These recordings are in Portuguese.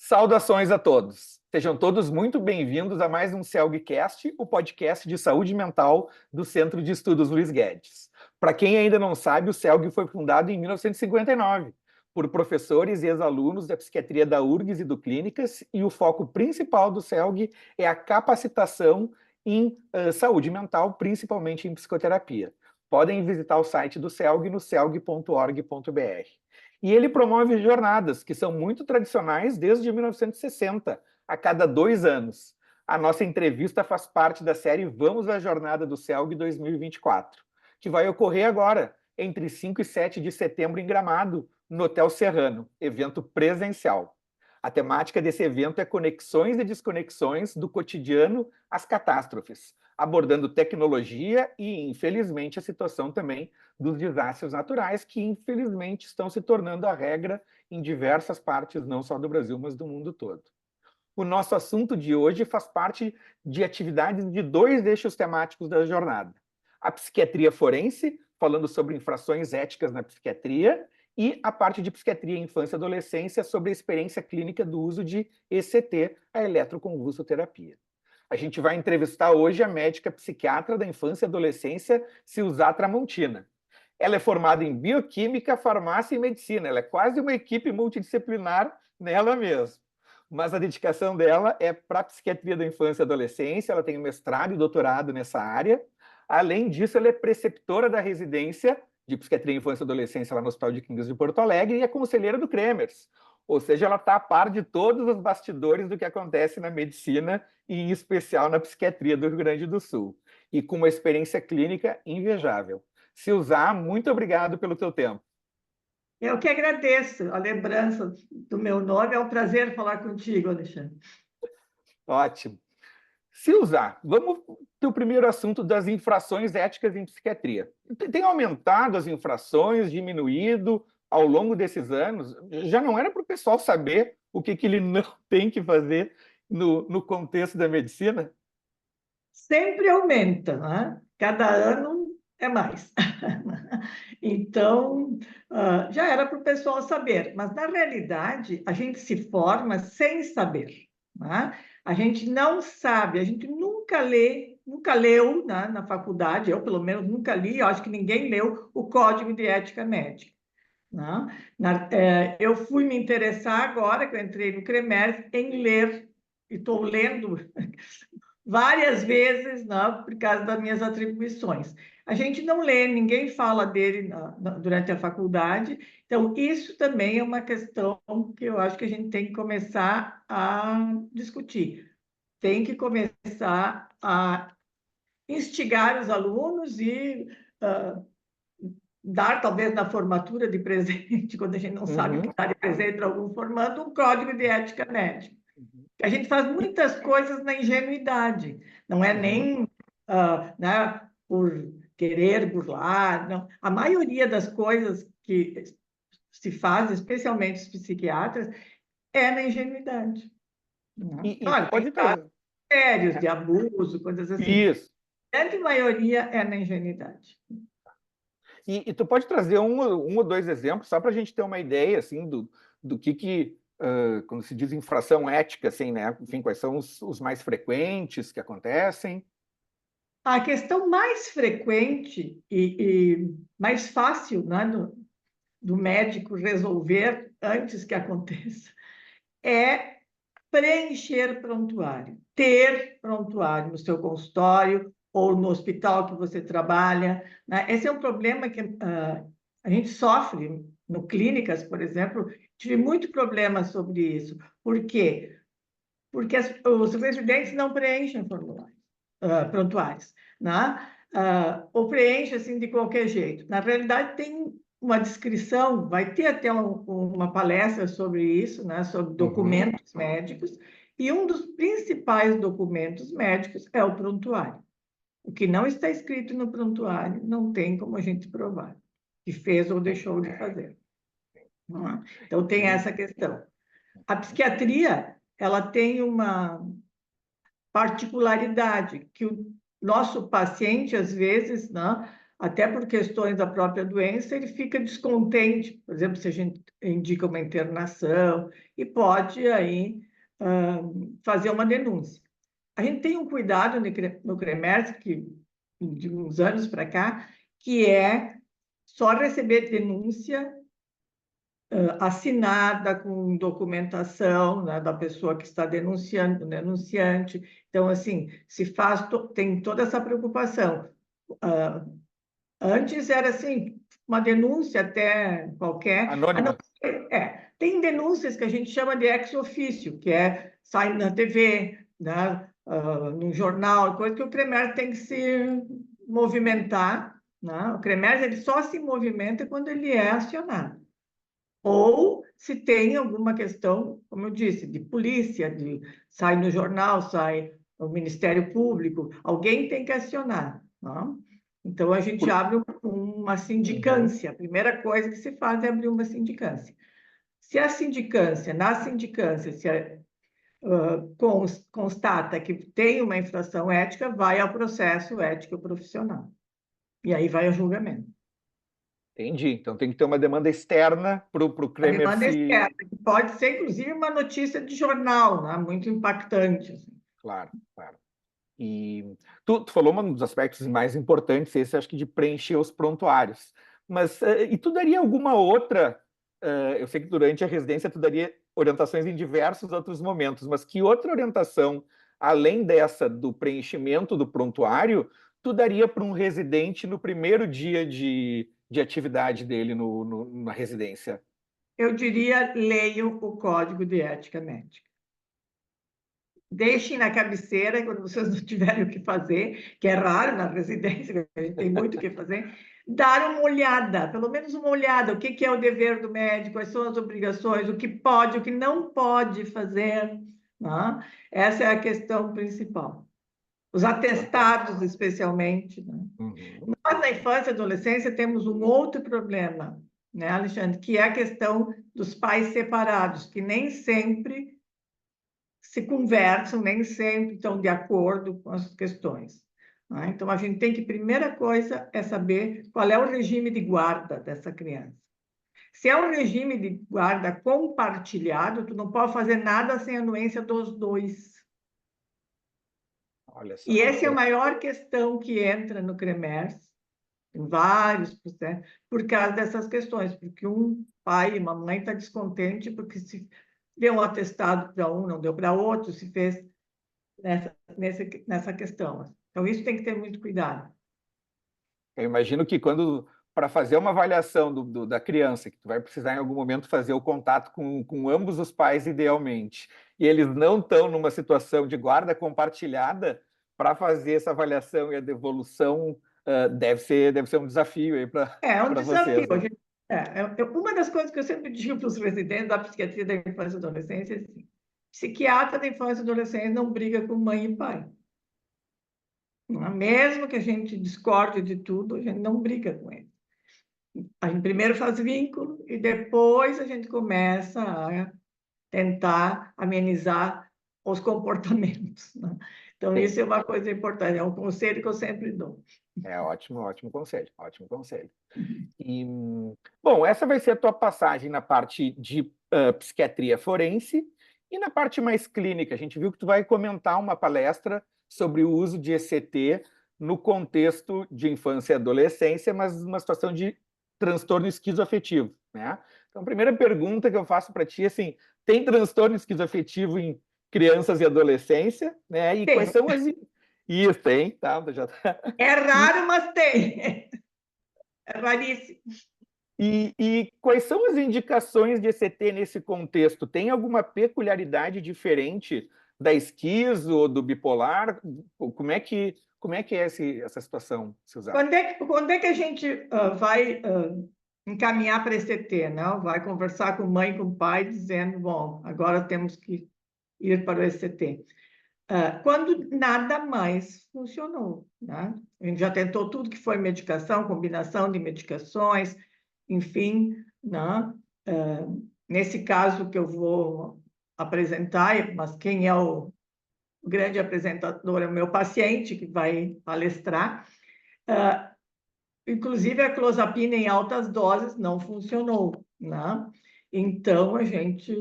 Saudações a todos. Sejam todos muito bem-vindos a mais um CELGcast, o podcast de saúde mental do Centro de Estudos Luiz Guedes. Para quem ainda não sabe, o CELG foi fundado em 1959 por professores e ex-alunos da psiquiatria da URGS e do Clínicas, e o foco principal do CELG é a capacitação em saúde mental, principalmente em psicoterapia. Podem visitar o site do CELG no celg.org.br. E ele promove jornadas que são muito tradicionais desde 1960, a cada 2 anos. A nossa entrevista faz parte da série Vamos à Jornada do CELG 2024, que vai ocorrer agora, entre 5 e 7 de setembro em Gramado, no Hotel Serrano, evento presencial. A temática desse evento é conexões e desconexões do cotidiano às catástrofes, abordando tecnologia e, infelizmente, a situação também dos desastres naturais, que, infelizmente, estão se tornando a regra em diversas partes, não só do Brasil, mas do mundo todo. O nosso assunto de hoje faz parte de atividades de 2 eixos temáticos da jornada. A psiquiatria forense, falando sobre infrações éticas na psiquiatria, e a parte de psiquiatria, infância e adolescência, sobre a experiência clínica do uso de ECT, a eletroconvulsoterapia. A gente vai entrevistar hoje a médica psiquiatra da infância e adolescência, Silzá Tramontina. Ela é formada em bioquímica, farmácia e medicina. Ela é quase uma equipe multidisciplinar nela mesma. Mas a dedicação dela é para a psiquiatria da infância e adolescência. Ela tem mestrado e doutorado nessa área. Além disso, ela é preceptora da residência de psiquiatria, infância e adolescência lá no Hospital de Clínicas de Porto Alegre e é conselheira do Cremers. Ou seja, ela está a par de todos os bastidores do que acontece na medicina e, em especial, na psiquiatria do Rio Grande do Sul. E com uma experiência clínica invejável. Silzá, muito obrigado pelo teu tempo. Eu que agradeço a lembrança do meu nome. É um prazer falar contigo, Alexandre. Ótimo. Silzá, vamos para o primeiro assunto das infrações éticas em psiquiatria. Tem aumentado as infrações, diminuído ao longo desses anos? Já não era para o pessoal saber o que ele não tem que fazer no contexto da medicina? Sempre aumenta, né? Cada ano é mais. Então, já era para o pessoal saber, mas na realidade a gente se forma sem saber, né? A gente não sabe, a gente nunca leu, né, na faculdade, eu pelo menos nunca li, eu acho que ninguém leu o Código de Ética Médica, né? Eu fui me interessar agora que eu entrei no CREMERS em ler, e estou lendo várias vezes, né, por causa das minhas atribuições. A gente não lê, ninguém fala dele durante a faculdade, então isso também é uma questão que eu acho que a gente tem que começar a discutir. Tem que começar a instigar os alunos e dar, talvez na formatura de presente, quando a gente não sabe o que dar de presente para algum formando, um código de ética médica. A gente faz muitas coisas na ingenuidade, não é nem né, por querer burlar, não. A maioria das coisas que se faz, especialmente os psiquiatras, é na ingenuidade. Claro, Pode tem casos trazer. sérios de abuso, coisas assim. Isso. A grande maioria é na ingenuidade. E tu pode trazer um ou 2 exemplos, só para a gente ter uma ideia assim, do que quando se diz infração ética, assim, né? Enfim, quais são os mais frequentes que acontecem? A questão mais frequente e mais fácil, né, do médico resolver antes que aconteça é preencher prontuário, ter prontuário no seu consultório ou no hospital que você trabalha, né? Esse é um problema que a gente sofre no clínicas, por exemplo. Tive muito problema sobre isso. Por quê? Porque os residentes não preenchem formulários, prontuários, né? Ou preenchem assim de qualquer jeito. Na realidade, tem uma descrição, vai ter até uma palestra sobre isso, né? Sobre documentos médicos, e um dos principais documentos médicos é o prontuário. O que não está escrito no prontuário não tem como a gente provar que fez ou deixou de fazer. Então, tem essa questão. A psiquiatria, ela tem uma particularidade, que o nosso paciente, às vezes, né, até por questões da própria doença, ele fica descontente, por exemplo, se a gente indica uma internação, e pode aí fazer uma denúncia. A gente tem um cuidado no CREMERS, que de uns anos para cá, que é só receber denúncia assinada com documentação, né, da pessoa que está denunciando, do denunciante. Então, assim, tem toda essa preocupação. Antes era assim, uma denúncia até qualquer. Anônima. Tem denúncias que a gente chama de ex officio, que sai na TV, né, no jornal, coisa que o CREMERS tem que se movimentar, né? O CREMERS ele só se movimenta quando ele é acionado. Ou se tem alguma questão, como eu disse, de polícia, sai no jornal, sai no Ministério Público, alguém tem que acionar. Tá? Então, a gente abre uma sindicância. A primeira coisa que se faz é abrir uma sindicância. Se a sindicância, na sindicância, constata que tem uma infração ética, vai ao processo ético profissional. E aí vai ao julgamento. Entendi. Então tem que ter uma demanda externa para o A Kremer demanda se. externa, que pode ser, inclusive, uma notícia de jornal, né? Muito impactante. Assim. Claro, claro. E tu falou um dos aspectos mais importantes, esse acho que de preencher os prontuários. Mas e tu daria alguma outra? Eu sei que durante a residência tu daria orientações em diversos outros momentos, mas que outra orientação, além dessa do preenchimento do prontuário, tu daria para um residente no primeiro dia de atividade dele na residência? Eu diria, leiam o Código de Ética Médica. Deixem na cabeceira, quando vocês não tiverem o que fazer, que é raro na residência, a gente tem muito o que fazer, dar uma olhada, pelo menos uma olhada, o que é o dever do médico, quais são as obrigações, o que pode, o que não pode fazer. Né? Essa é a questão principal. Os atestados, especialmente. Né? Uhum. Nós, na infância e adolescência, temos um outro problema, né, Alexandre, que é a questão dos pais separados, que nem sempre se conversam, nem sempre estão de acordo com as questões. Né? Então, a gente tem que, primeira coisa, é saber qual é o regime de guarda dessa criança. Se é um regime de guarda compartilhado, tu não pode fazer nada sem a anuência dos dois. Olha só. E essa é a maior questão que entra no CREMERS, em vários processos, por causa dessas questões, porque um pai e uma mãe está descontente porque se deu um atestado para um, não deu para outro, se fez nessa questão. Então, isso tem que ter muito cuidado. Eu imagino que quando, para fazer uma avaliação da criança, que tu vai precisar em algum momento fazer o contato com ambos os pais, idealmente, e eles não estão numa situação de guarda compartilhada, para fazer essa avaliação e a devolução, deve ser um desafio aí para Um vocês, desafio. né? Uma das coisas que eu sempre digo para os residentes da psiquiatria da infância e adolescência é assim, psiquiatra da infância e adolescência não briga com mãe e pai. Mesmo que a gente discorde de tudo, a gente não briga com eles. A gente primeiro faz vínculo e depois a gente começa a tentar amenizar os comportamentos. Né? Então, Sim. isso é uma coisa importante, é um conselho que eu sempre dou. É ótimo, ótimo conselho, ótimo conselho. E, bom, essa vai ser a tua passagem na parte de psiquiatria forense e na parte mais clínica. A gente viu que tu vai comentar uma palestra sobre o uso de ECT no contexto de infância e adolescência, mas numa situação de transtorno esquizoafetivo, né? Então, a primeira pergunta que eu faço para ti é assim, tem transtorno esquizoafetivo em crianças e adolescência, né? E quais são as... Isso, tem, tá? Já tá. É raro, mas tem. É raríssimo. E quais são as indicações de ECT nesse contexto? Tem alguma peculiaridade diferente da esquizo ou do bipolar? Como é que é essa situação, Suzana? Quando é que a gente vai encaminhar para ECT? Não? Vai conversar com mãe e com pai, dizendo, bom, agora temos que ir para o ECT. Quando nada mais funcionou. Né? A gente já tentou tudo que foi medicação, combinação de medicações, enfim, né? Nesse caso que eu vou apresentar, mas quem é o grande apresentador é o meu paciente que vai palestrar. inclusive a clozapina em altas doses não funcionou, né? Então a gente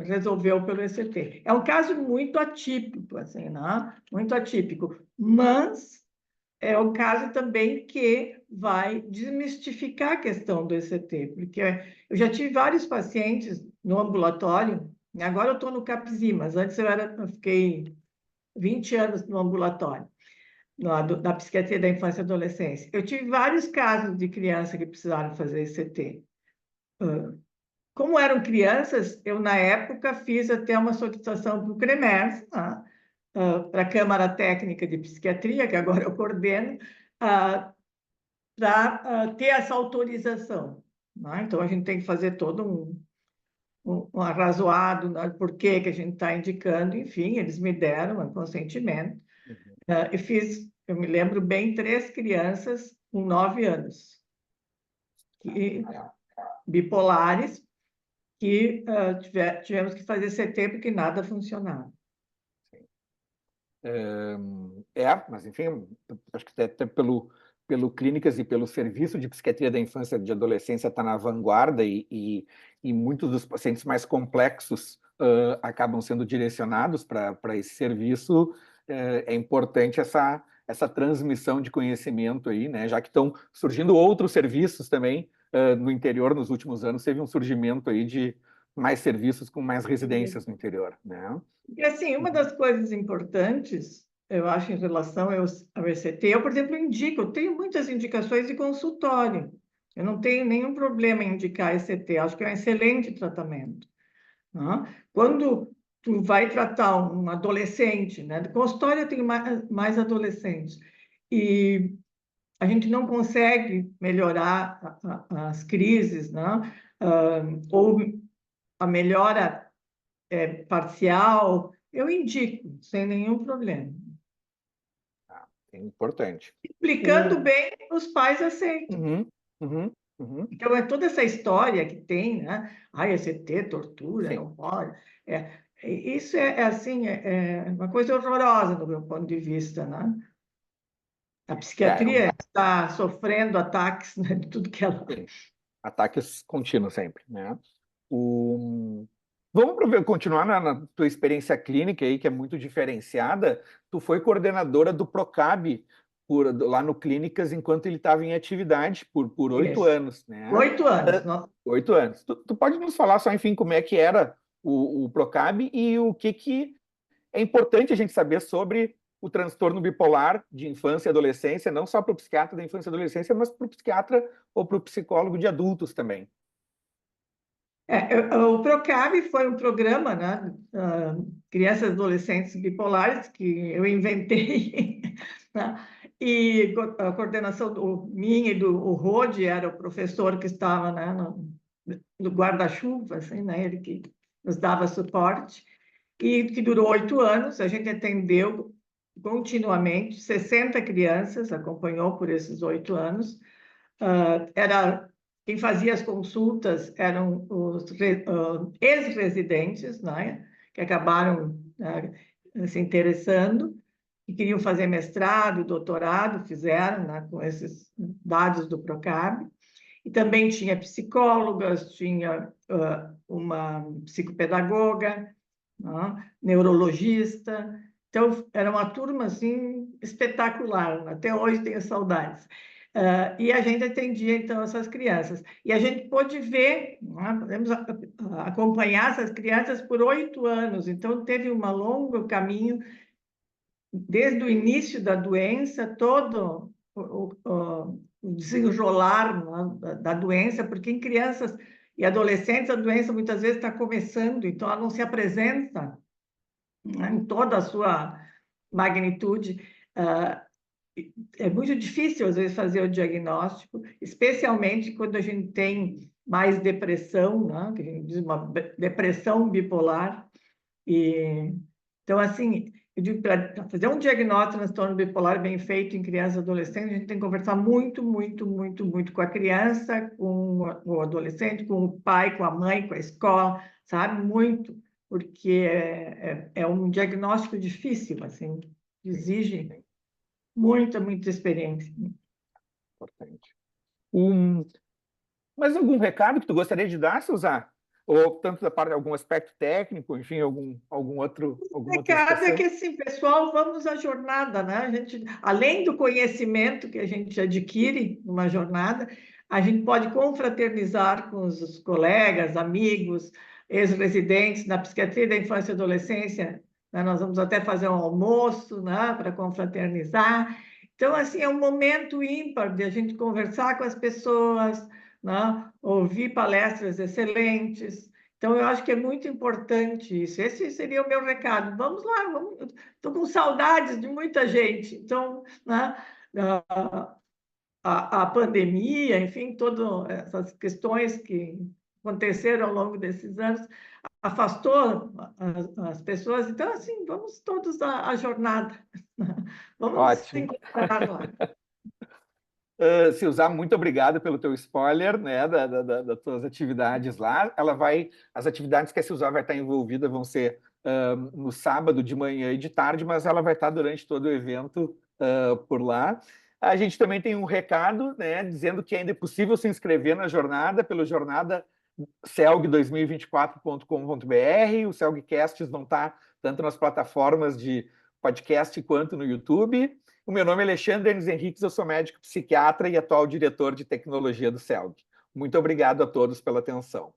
resolveu pelo ECT. É um caso muito atípico, assim, né? Muito atípico, mas é um caso também que vai desmistificar a questão do ECT, porque eu já tive vários pacientes no ambulatório, agora eu estou no CAPSI, mas antes eu fiquei 20 anos no ambulatório, da psiquiatria da infância e adolescência. Eu tive vários casos de crianças que precisaram fazer ECT. Como eram crianças, eu, na época, fiz até uma solicitação para o CREMERS, tá? Para a Câmara Técnica de Psiquiatria, que agora eu coordeno, para ter essa autorização, né? Então, a gente tem que fazer todo um arrazoado, né? Por que a gente está indicando, enfim, eles me deram um consentimento. Uhum. Eu me lembro bem, 3 crianças com 9 anos, bipolares, que tivemos que fazer CT porque nada funcionava. Mas enfim, acho que até pelo clínicas e pelo serviço de psiquiatria da infância e de adolescência está na vanguarda e muitos dos pacientes mais complexos acabam sendo direcionados para esse serviço. É importante essa transmissão de conhecimento aí, né? Já que estão surgindo outros serviços também no interior nos últimos anos, teve um surgimento aí de mais serviços com mais residências no interior, né? E assim, uma das coisas importantes, eu acho, em relação ao ECT, eu, por exemplo, eu tenho muitas indicações de consultório. Eu não tenho nenhum problema em indicar ECT, acho que é um excelente tratamento, né? Quando tu vai tratar um adolescente, né? De consultório eu tenho mais adolescentes, e a gente não consegue melhorar as crises, né? Ou a melhora parcial, eu indico, sem nenhum problema. É importante. Explicando bem, os pais aceitam. Uhum, uhum, uhum. Então, é toda essa história que tem, né? Ai, ECT, tortura, Sim. não pode. Isso assim, é uma coisa horrorosa do meu ponto de vista, né? A psiquiatria está sofrendo ataques, né, de tudo que ela... Sim. Ataques contínuos sempre, né? O... Vamos continuar na tua experiência clínica aí, que é muito diferenciada. Tu foi coordenadora do Procab lá no Clínicas enquanto ele estava em atividade por 8 anos, né? 8 anos. 8 anos. Tu pode nos falar só, enfim, como é que era o Procab e o que é importante a gente saber sobre o transtorno bipolar de infância e adolescência, não só para o psiquiatra da infância e adolescência, mas para o psiquiatra ou para o psicólogo de adultos também. O PROCAB foi um programa, né? Crianças e adolescentes bipolares, que eu inventei, né? E a coordenação minha e do Rode era o professor que estava, né, no guarda-chuva, assim, né? Ele que nos dava suporte, e que durou 8 anos. A gente atendeu continuamente 60 crianças, acompanhou por esses 8 anos. Quem fazia as consultas eram os ex-residentes, né, que acabaram se interessando e queriam fazer mestrado, doutorado, fizeram, né, com esses dados do Procab. E também tinha psicólogas, tinha uma psicopedagoga, né, neurologista. Então, era uma turma assim, espetacular. Até hoje tenho saudades. E a gente atendia, então, essas crianças. E a gente pôde ver, né, podemos acompanhar essas crianças por 8 anos. Então, teve um longo caminho, desde o início da doença, todo o desenrolar, né, da doença, porque em crianças e adolescentes a doença muitas vezes está começando, então ela não se apresenta, né, em toda a sua magnitude. É muito difícil, às vezes, fazer o diagnóstico, especialmente quando a gente tem mais depressão, né? Que a gente diz uma depressão bipolar. Então, assim, eu digo, para fazer um diagnóstico de transtorno bipolar bem feito em criança e adolescente, a gente tem que conversar muito, muito, muito, muito com a criança, com o adolescente, com o pai, com a mãe, com a escola, sabe? Muito, porque é um diagnóstico difícil, assim, exige muita, muita experiência. Importante. Mas algum recado que tu gostaria de dar, Suzá? Ou tanto da parte de algum aspecto técnico, enfim, alguma outra Recado é situação? que, assim, pessoal, vamos à jornada, né? A gente, além do conhecimento que a gente adquire numa jornada, a gente pode confraternizar com os colegas, amigos, ex-residentes na psiquiatria da infância e adolescência, né? Nós vamos até fazer um almoço, né, para confraternizar. Então, assim, é um momento ímpar de a gente conversar com as pessoas, né? Ouvir palestras excelentes. Então, eu acho que é muito importante isso. Esse seria o meu recado. Vamos lá, vamos. Estou com saudades de muita gente. Então, né, a pandemia, enfim, todas essas questões que aconteceram ao longo desses anos, afastou as pessoas. Então, assim, vamos todos à jornada. Vamos nos Ótimo. encontrar lá. Silzar, muito obrigado pelo teu spoiler, né, das tuas atividades lá. As atividades que a Silzar vai estar envolvida vão ser no sábado de manhã e de tarde, mas ela vai estar durante todo o evento por lá. A gente também tem um recado, né, dizendo que ainda é possível se inscrever na jornada pelo jornada celg2024.com.br. Os Celgcasts vão estar tanto nas plataformas de podcast quanto no YouTube. O meu nome é Alexandre Denis Henriques, eu sou médico psiquiatra e atual diretor de tecnologia do CELG. Muito obrigado a todos pela atenção.